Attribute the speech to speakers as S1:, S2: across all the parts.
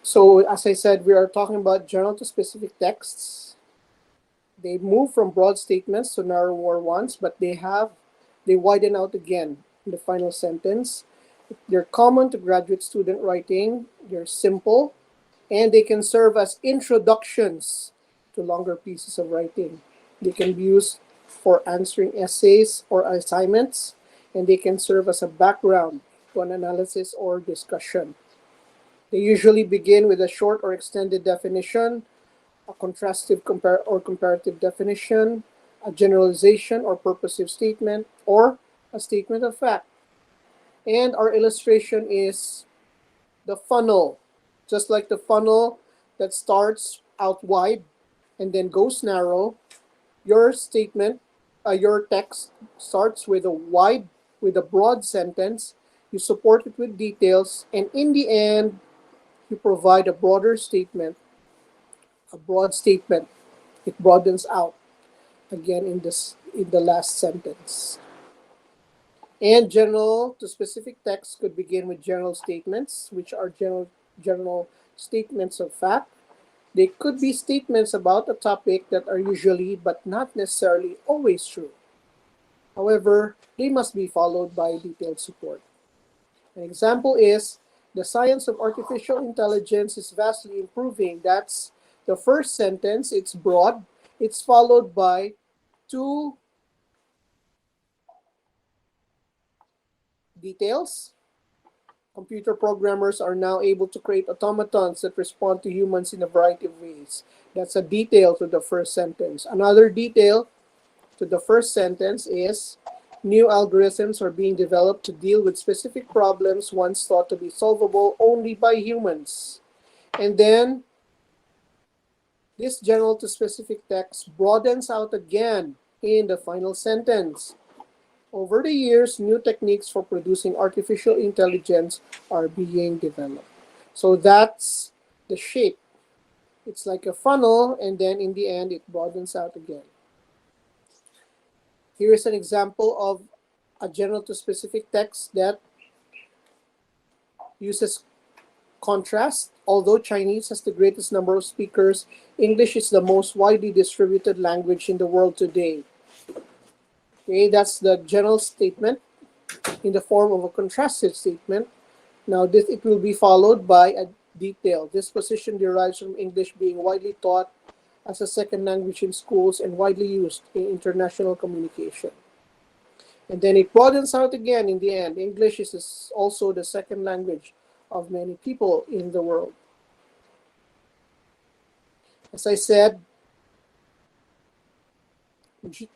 S1: So as I said, we are talking about general to specific texts. They move from broad statements to narrower ones, but they widen out again in the final sentence. They're common to graduate student writing. They're simple, and they can serve as introductions to longer pieces of writing. They can be used for answering essays or assignments, and they can serve as a background to an analysis or discussion. They usually begin with a short or extended definition, a contrastive or comparative definition, a generalization or purposive statement, or a statement of fact. And our illustration is the funnel. Just like the funnel that starts out wide and then goes narrow, your statement, your text starts with a broad sentence. You support it with details, and in the end, you provide a broader statement, a broad statement. It broadens out again in the last sentence. And general to specific text could begin with general statements, which are general statements of fact. They could be statements about a topic that are usually but not necessarily always true. However, they must be followed by detailed support. An example is the science of artificial intelligence is vastly improving. That's the first sentence. It's broad. It's followed by two details. Computer programmers are now able to create automatons that respond to humans in a variety of ways. That's a detail to the first sentence. Another detail to the first sentence is new algorithms are being developed to deal with specific problems once thought to be solvable only by humans. And then this general to specific text broadens out again in the final sentence. Over the years, new techniques for producing artificial intelligence are being developed. So that's the shape. It's like a funnel, and then in the end, it broadens out again. Here is an example of a general to specific text that uses contrast. Although Chinese has the greatest number of speakers, English is the most widely distributed language in the world today. Okay, that's the general statement in the form of a contrastive statement. Now, it will be followed by a detail. This position derives from English being widely taught as a second language in schools and widely used in international communication. And then it broadens out again in the end. English is also the second language of many people in the world. As I said,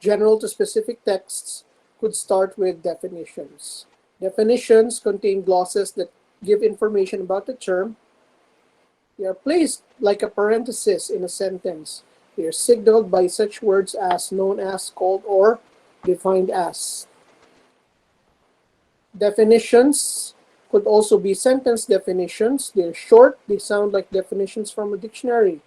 S1: general to specific texts could start with definitions. Definitions contain glosses that give information about the term. They are placed like a parenthesis in a sentence. They are signaled by such words as known as, called, or defined as. Definitions could also be sentence definitions. They're short. They sound like definitions from a dictionary.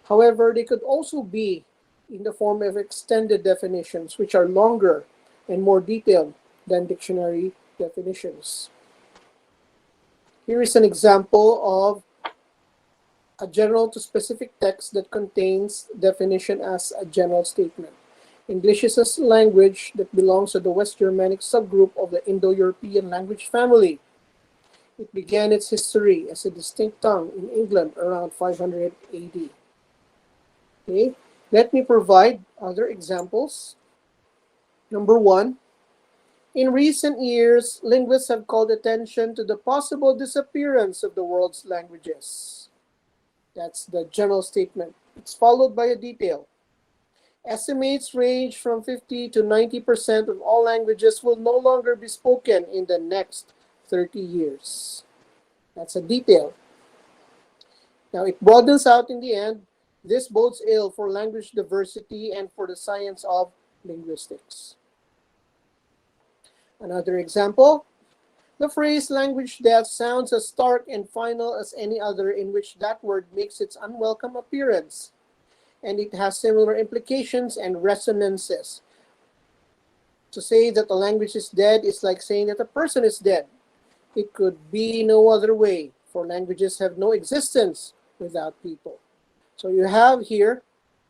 S1: However, they could also be in the form of extended definitions, which are longer and more detailed than dictionary definitions. Here is an example of a general to specific text that contains definition as a general statement. English is a language that belongs to the West Germanic subgroup of the Indo-European language family. It began its history as a distinct tongue in England around 500 AD. Okay, let me provide other examples. Number one, in recent years, linguists have called attention to the possible disappearance of the world's languages. That's the general statement. It's followed by a detail. Estimates range from 50 to 90% of all languages will no longer be spoken in the next 30 years. That's a detail. Now it broadens out in the end. This bodes ill for language diversity and for the science of linguistics. Another example, the phrase language death sounds as stark and final as any other in which that word makes its unwelcome appearance, and it has similar implications and resonances. To say that a language is dead is like saying that a person is dead. It could be no other way. for languages have no existence without people. So you have here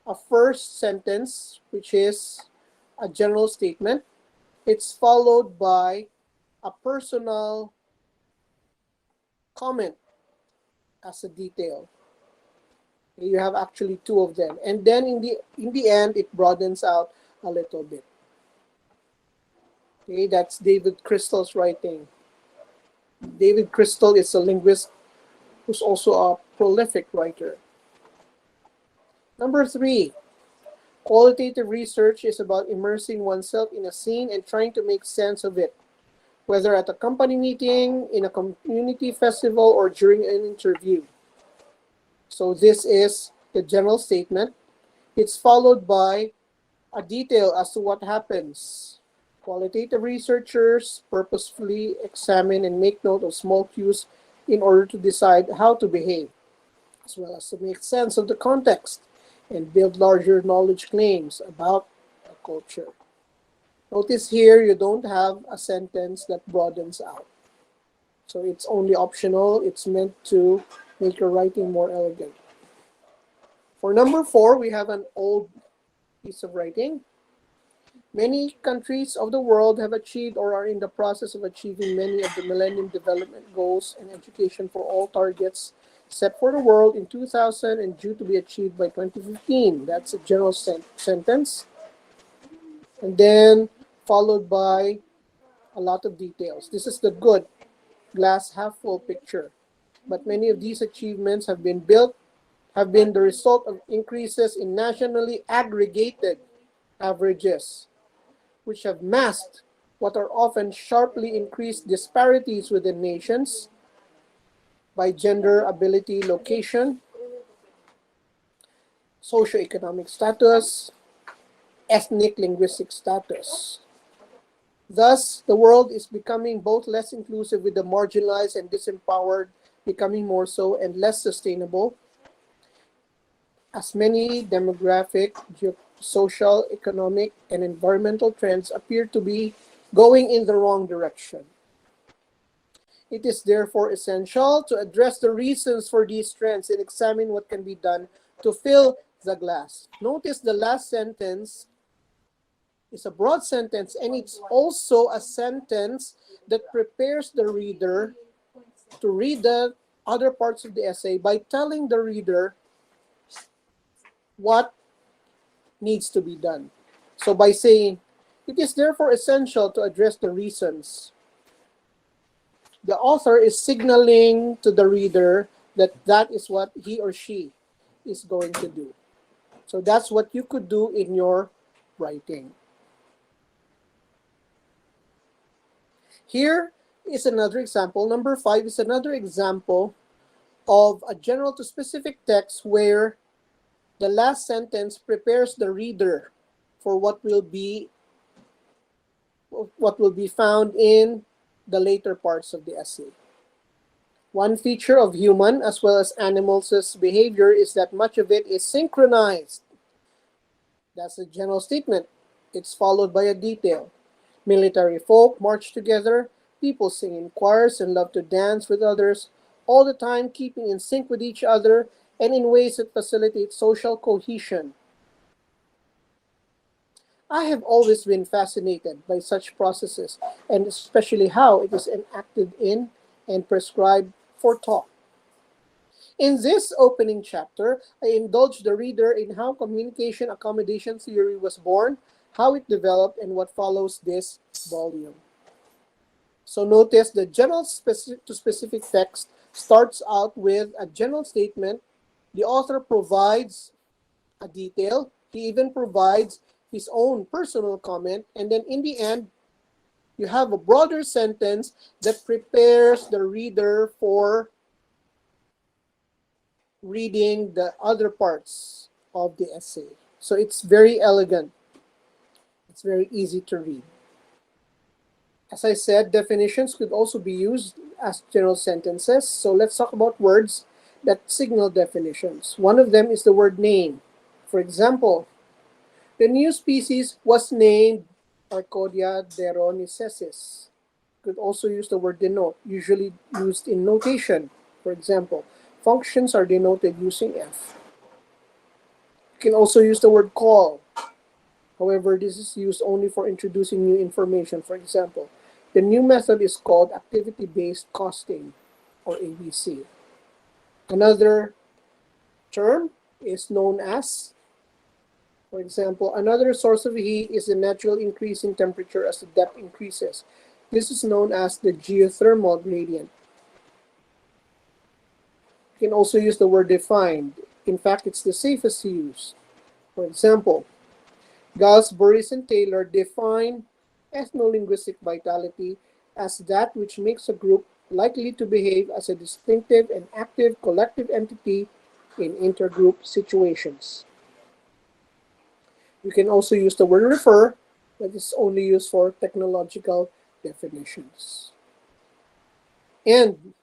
S1: a first sentence, which is a general statement. It's followed by a personal comment as a detail. You have actually two of them. And then in the end, it broadens out a little bit. Okay, that's David Crystal's writing. David Crystal is a linguist who's also a prolific writer. Number 3, qualitative research is about immersing oneself in a scene and trying to make sense of it, whether at a company meeting, in a community festival, or during an interview. So this is the general statement. It's followed by a detail as to what happens. Qualitative researchers purposefully examine and make note of small cues in order to decide how to behave, as well as to make sense of the context and build larger knowledge claims about a culture. Notice here you don't have a sentence that broadens out. So it's only optional. It's meant to make your writing more elegant. For number 4, we have an old piece of writing. Many countries of the world have achieved or are in the process of achieving many of the Millennium Development Goals and education for all targets set for the world in 2000 and due to be achieved by 2015. That's a general sentence. And then followed by a lot of details. This is the good glass half full picture. But many of these achievements have been the result of increases in nationally aggregated averages, which have masked what are often sharply increased disparities within nations by gender, ability, location, socioeconomic status, ethnic linguistic status. Thus, the world is becoming both less inclusive with the marginalized and disempowered becoming more so, and less sustainable, as many demographic, social, economic, and environmental trends appear to be going in the wrong direction. It is therefore essential to address the reasons for these trends and examine what can be done to fill the glass. Notice the last sentence is a broad sentence, and it's also a sentence that prepares the reader to read the other parts of the essay by telling the reader what needs to be done. So by saying, it is therefore essential to address the reasons, the author is signaling to the reader that that is what he or she is going to do. So that's what you could do in your writing. Here is another example. Number 5 is another example of a general to specific text where the last sentence prepares the reader for what will be found in the later parts of the essay. One feature of human as well as animals' behavior is that much of it is synchronized. That's a general statement. It's followed by a detail. Military folk march together, people sing in choirs and love to dance with others, all the time keeping in sync with each other and in ways that facilitate social cohesion. I have always been fascinated by such processes, and especially how it is enacted in and prescribed for talk. In this opening chapter, I indulge the reader in how communication accommodation theory was born, how it developed, and what follows this volume. So notice the general to specific text starts out with a general statement. The author provides a detail. He even provides his own personal comment. And then in the end, you have a broader sentence that prepares the reader for reading the other parts of the essay. So it's very elegant. It's very easy to read. As I said, definitions could also be used as general sentences. So let's talk about words that signal definitions. One of them is the word name. For example, the new species was named Arcodia deronicensis. Could also use the word denote, usually used in notation. For example, functions are denoted using F. You can also use the word call. However, this is used only for introducing new information. For example, the new method is called activity-based costing, or ABC. Another term is known as, for example, another source of heat is the natural increase in temperature as the depth increases. This is known as the geothermal gradient. You can also use the word defined. In fact, it's the safest to use. For example, Gauss, Boris, and Taylor define ethno-linguistic vitality as that which makes a group likely to behave as a distinctive and active collective entity in intergroup situations. You can also use the word refer, that is only used for technological definitions. And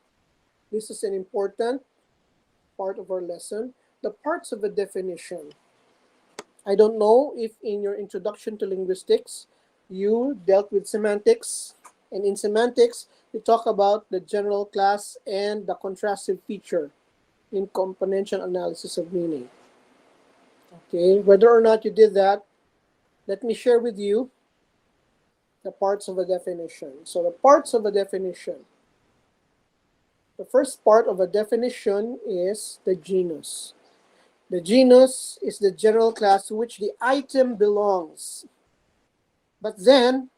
S1: this is an important part of our lesson, the parts of a definition. I don't know if in your introduction to linguistics, you dealt with semantics. And in semantics, we talk about the general class and the contrastive feature in componential analysis of meaning. Okay, whether or not you did that, let me share with you the parts of a definition. So the parts of a definition. The first part of a definition is the genus. The genus is the general class to which the item belongs. But then,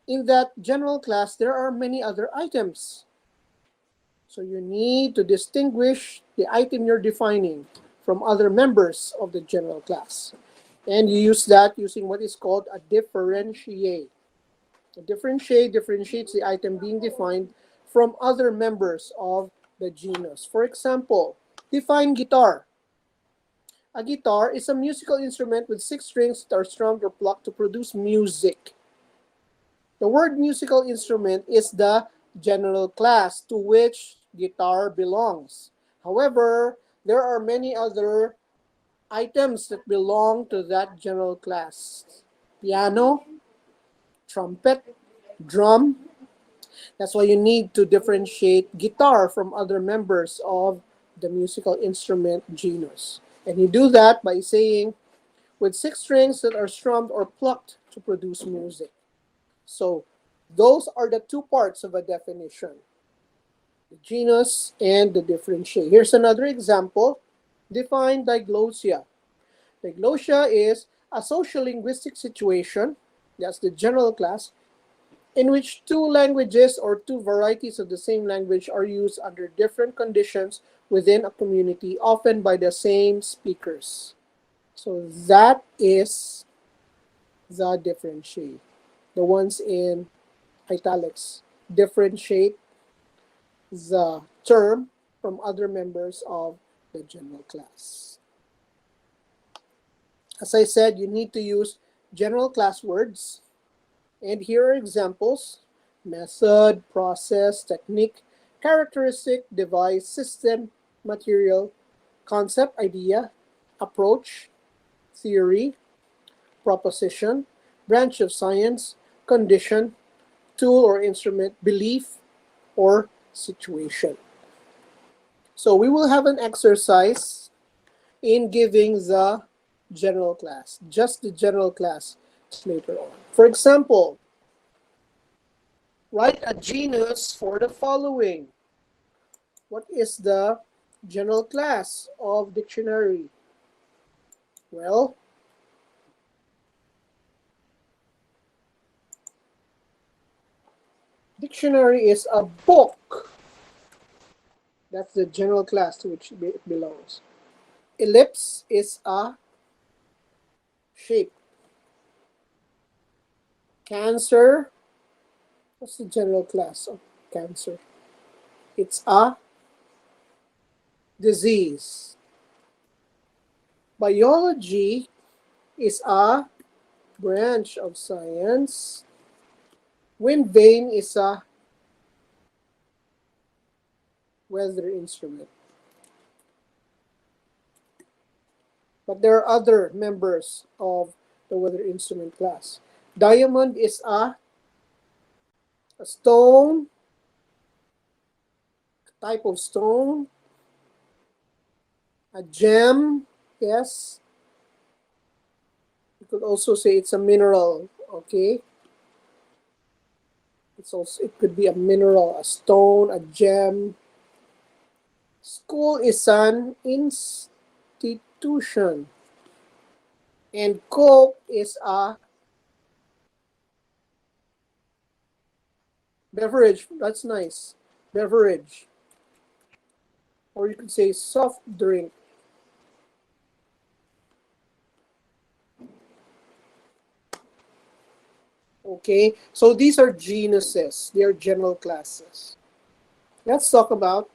S1: in that general class, there are many other items. So you need to distinguish the item you're defining from other members of the general class. And you use that using what is called a differentiate. A differentiate differentiates the item being defined from other members of the genus. For example, define guitar. A guitar is a musical instrument with 6 strings that are strummed or plucked to produce music. The word musical instrument is the general class to which guitar belongs. However, there are many other items that belong to that general class. Piano, trumpet, drum. That's why you need to differentiate guitar from other members of the musical instrument genus. And you do that by saying, with 6 strings that are strummed or plucked to produce music. So those are the two parts of a definition, the genus and the differentiate. Here's another example. Define diglossia. Diglossia is a social-linguistic situation, that's the general class, in which two languages or two varieties of the same language are used under different conditions within a community, often by the same speakers. So that is the differentiate. The ones in italics differentiate the term from other members of the general class. As I said, you need to use general class words. And here are examples: method, process, technique, characteristic, device, system, material, concept, idea, approach, theory, proposition, branch of science, condition, tool or instrument, belief, or situation. So we will have an exercise in giving the general class, just the general class later on. For example, write a genus for the following. What is the general class of dictionary? Well, dictionary is a book. That's the general class to which it belongs. Ellipse is a shape. Cancer, what's the general class of cancer? It's a disease. Biology is a branch of science. Wind vane is a weather instrument. But there are other members of the weather instrument class. Diamond is a stone Type of stone, a gem, yes. You could also say it's a mineral, okay? It could be a mineral, a stone, a gem. School is an institution. And Coke is a beverage. That's nice. Beverage. Or you could say soft drink. Okay, so these are genuses. They are general classes. Let's talk about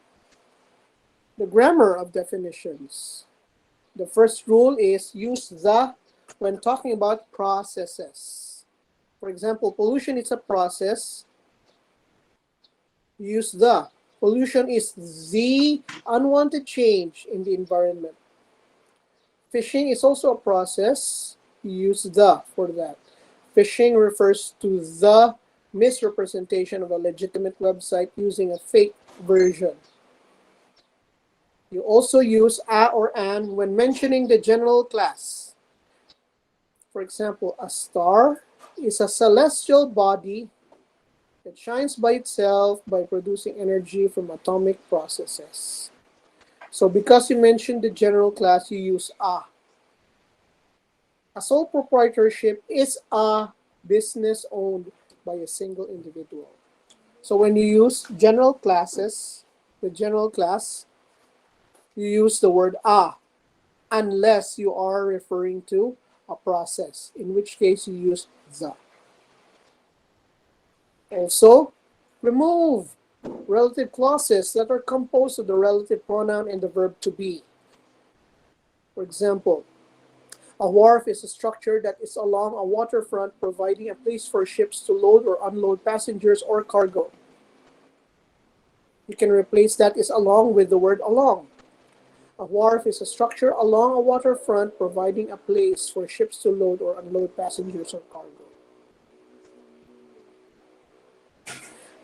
S1: the grammar of definitions. The first rule is use the when talking about processes. For example, pollution is a process. Use the. Pollution is the unwanted change in the environment. Fishing is also a process. Use the for that. Phishing refers to the misrepresentation of a legitimate website using a fake version. You also use a or an when mentioning the general class. For example, a star is a celestial body that shines by itself by producing energy from atomic processes. So because you mentioned the general class, you use a. A sole proprietorship is a business owned by a single individual. So when you use general classes, the general class, you use the word a, unless you are referring to a process, in which case you use the. Also, remove relative clauses that are composed of the relative pronoun and the verb to be. For example, a wharf is a structure that is along a waterfront providing a place for ships to load or unload passengers or cargo. You can replace that is along with the word along. A wharf is a structure along a waterfront providing a place for ships to load or unload passengers or cargo.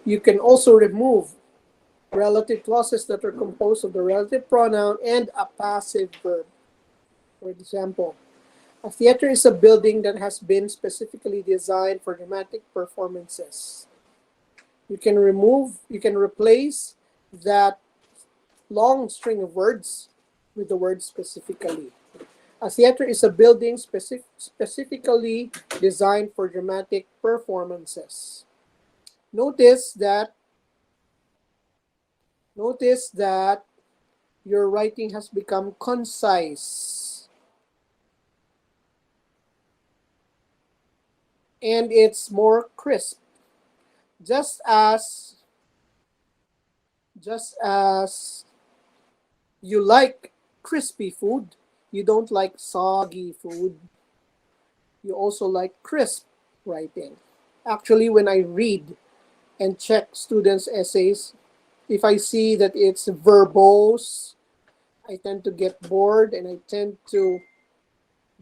S1: You can also remove relative clauses that are composed of the relative pronoun and a passive verb. For example, a theater is a building that has been specifically designed for dramatic performances. You can replace that long string of words with the word specifically. A theater is a building specifically designed for dramatic performances. Notice that your writing has become concise and it's more crisp. Just as you like crispy food, you don't like soggy food. You also like crisp writing. Actually, when I read and check students' essays, if I see that it's verbose, I tend to get bored and I tend to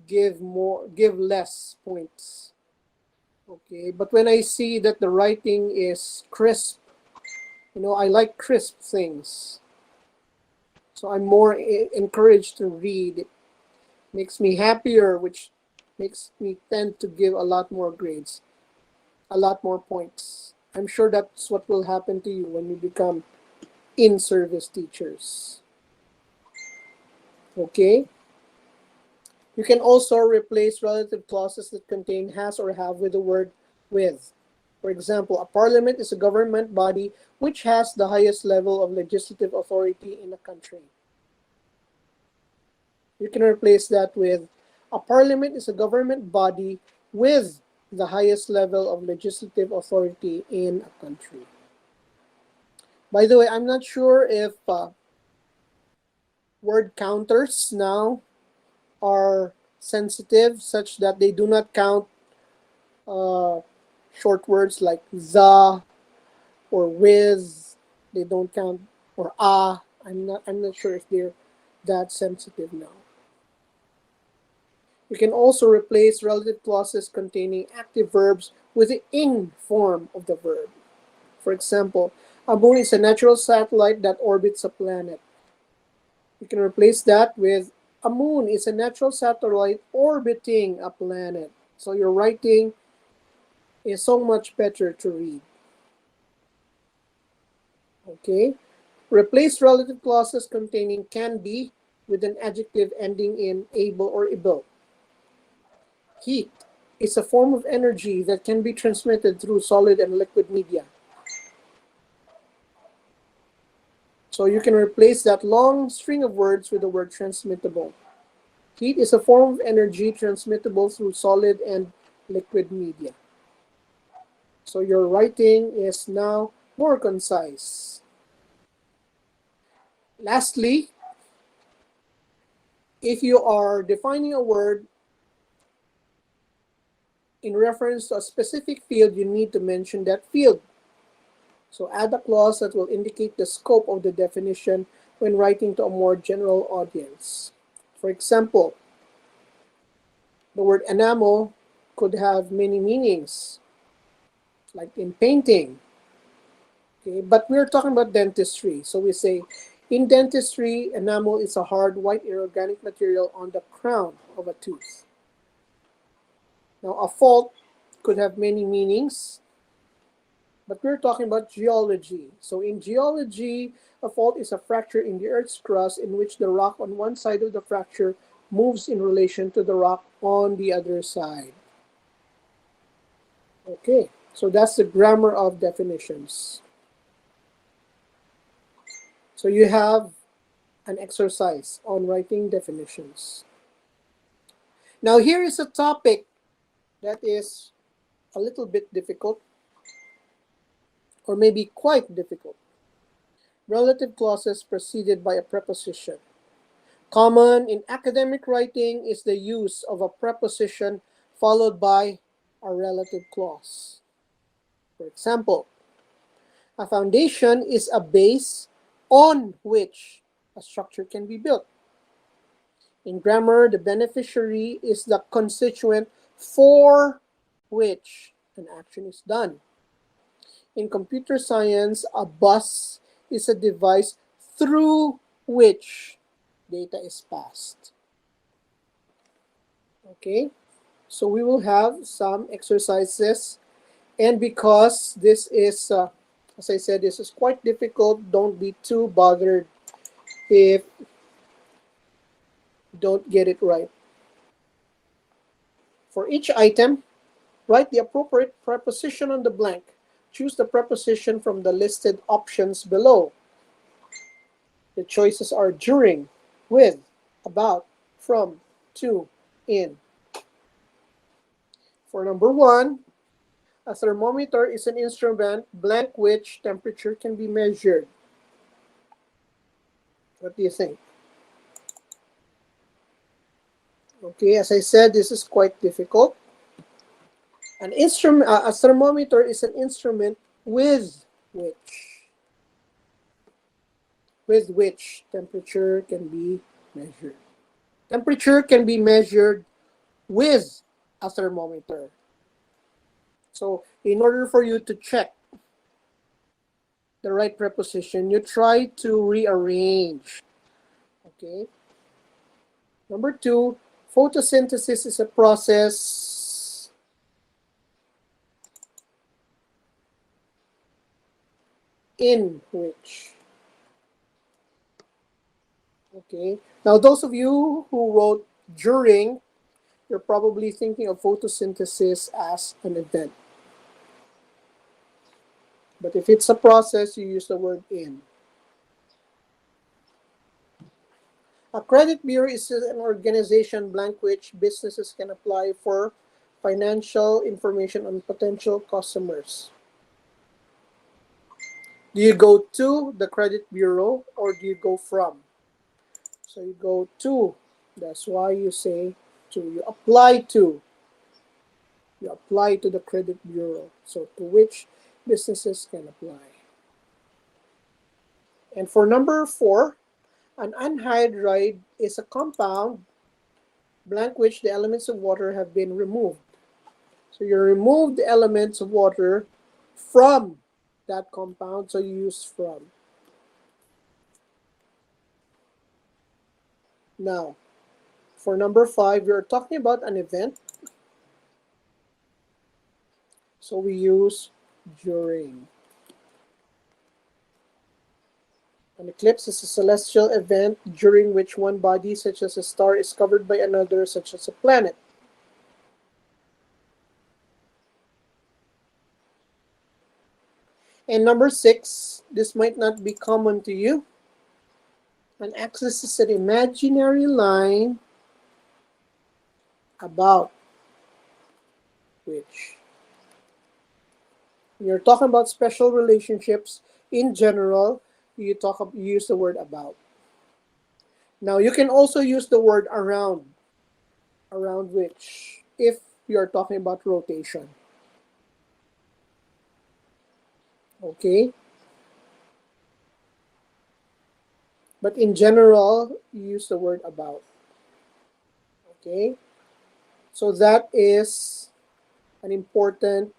S1: give less points. Okay, but when I see that the writing is crisp, I like crisp things. So I'm more encouraged to read. It makes me happier, which makes me tend to give a lot more grades, a lot more points. I'm sure that's what will happen to you when you become in-service teachers. Okay? You can also replace relative clauses that contain has or have with the word with. For example, a parliament is a government body which has the highest level of legislative authority in a country. You can replace that with a parliament is a government body with the highest level of legislative authority in a country. By the way, I'm not sure if word counters now are sensitive such that they do not count short words like the or with. They don't count or I'm not sure if they're that sensitive now. You can also replace relative clauses containing active verbs with the ing form of the verb. For example, A moon is a natural satellite that orbits a planet. You can replace that with a moon is a natural satellite orbiting a planet. So your writing is so much better to read. Okay? Replace relative clauses containing can be with an adjective ending in able or able. Heat is a form of energy that can be transmitted through solid and liquid media. So you can replace that long string of words with the word transmittable. Heat is a form of energy transmittable through solid and liquid media. So your writing is now more concise. Lastly, if you are defining a word in reference to a specific field, you need to mention that field. So add a clause that will indicate the scope of the definition when writing to a more general audience. For example, the word enamel could have many meanings, like in painting. Okay, but we're talking about dentistry. So we say, in dentistry, enamel is a hard, white, inorganic material on the crown of a tooth. Now, a fault could have many meanings, but we're talking about geology. So in geology, a fault is a fracture in the Earth's crust in which the rock on one side of the fracture moves in relation to the rock on the other side. Okay, so that's the grammar of definitions. So you have an exercise on writing definitions. Now here is a topic that is a little bit difficult, or maybe quite difficult. Relative clauses preceded by a preposition. Common in academic writing is the use of a preposition followed by a relative clause. For example, a foundation is a base on which a structure can be built. In grammar, the beneficiary is the constituent for which an action is done. In computer science, a bus is a device through which data is passed. Okay, so we will have some exercises, and because this is, as I said, this is quite difficult, don't be too bothered if you don't get it right. For each item, write the appropriate preposition on the blank. Choose the preposition from the listed options below. The choices are during, with, about, from, to, in. For number 1, a thermometer is an instrument blank which temperature can be measured. What do you think? Okay, as I said, this is quite difficult. An instrument, a thermometer is an instrument with which temperature can be measured. Temperature can be measured with a thermometer. So in order for you to check the right preposition, you try to rearrange. Okay. Number 2, photosynthesis is a process in which. Okay. Now, those of you who wrote during, you're probably thinking of photosynthesis as an event. But if it's a process, you use the word in. A credit bureau is an organization blank which businesses can apply for financial information on potential customers. Do you go to the credit bureau or do you go from? So you go to. That's why you say to. You apply to. You apply to the credit bureau. So to which businesses can apply. And for number 4, an anhydride is a compound blank which the elements of water have been removed. So you remove the elements of water from that compound, so you use from. Now, for number 5, we are talking about an event, so we use during. An eclipse is a celestial event during which one body, such as a star, is covered by another, such as a planet. And number 6, this might not be common to you. An axis is an imaginary line about which. When you're talking about special relationships in general, you use the word about. Now you can also use the word around which, if you're talking about rotation. Okay? But in general, you use the word about. Okay? So that is an important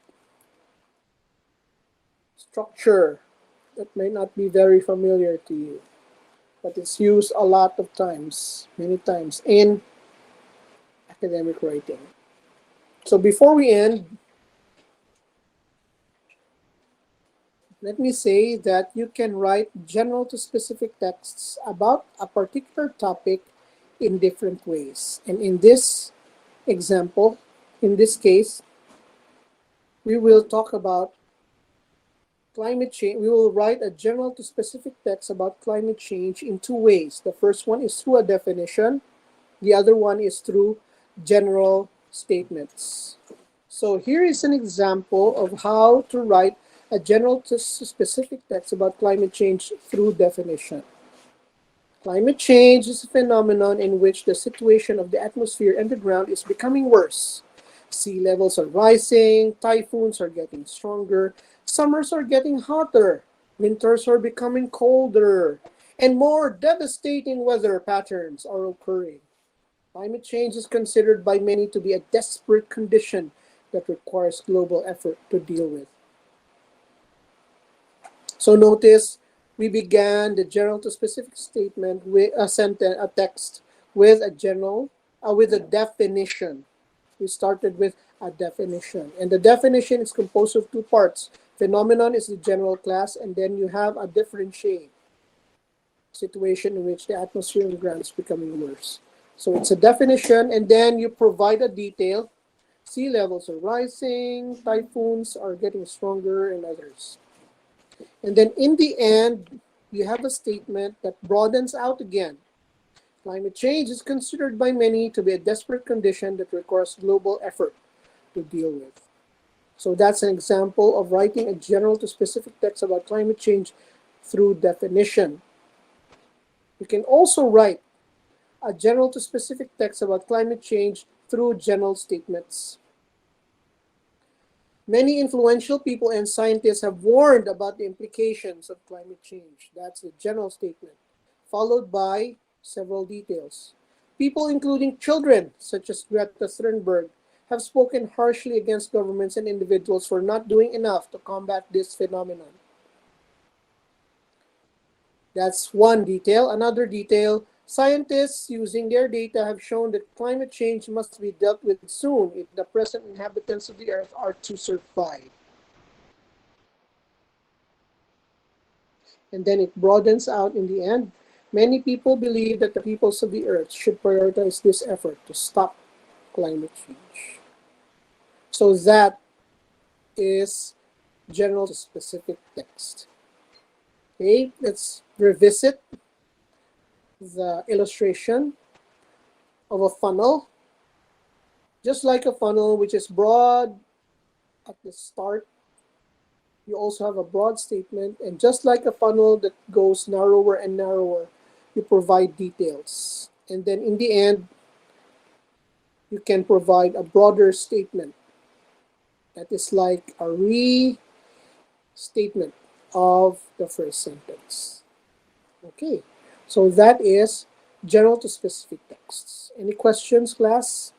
S1: structure that may not be very familiar to you, but it's used a lot of times, many times, in academic writing. So before we end, let me say that you can write general to specific texts about a particular topic in different ways. And in this example, in this case, we will talk about climate change. We will write a general to specific text about climate change in two ways. The first one is through a definition. The other one is through general statements. So here is an example of how to write a general to specific text about climate change through definition. Climate change is a phenomenon in which the situation of the atmosphere and the ground is becoming worse. Sea levels are rising, typhoons are getting stronger, summers are getting hotter, winters are becoming colder, and more devastating weather patterns are occurring. Climate change is considered by many to be a desperate condition that requires global effort to deal with. So notice we began the general to specific statement with a text with a definition. We started with a definition, and the definition is composed of two parts. Phenomenon is the general class, and then you have a differentiate situation in which the atmosphere and ground is becoming worse. So it's a definition, and then you provide a detail. Sea levels are rising, typhoons are getting stronger, and others. And then in the end, you have a statement that broadens out again. Climate change is considered by many to be a desperate condition that requires global effort to deal with. So that's an example of writing a general to specific text about climate change through definition. You can also write a general to specific text about climate change through general statements. Many influential people and scientists have warned about the implications of climate change. That's the general statement, followed by several details. People, including children, such as Greta Thunberg, have spoken harshly against governments and individuals for not doing enough to combat this phenomenon. That's one detail. Another detail, scientists using their data have shown that climate change must be dealt with soon if the present inhabitants of the earth are to survive. And then it broadens out in the end. Many people believe that the peoples of the earth should prioritize this effort to stop climate change. So that is general to specific text. Okay, let's revisit the illustration of a funnel. Just like a funnel which is broad at the start, you also have a broad statement, and just like a funnel that goes narrower and narrower, you provide details. And then in the end, you can provide a broader statement that is like a restatement of the first sentence. Okay, so that is general to specific texts. Any questions, class?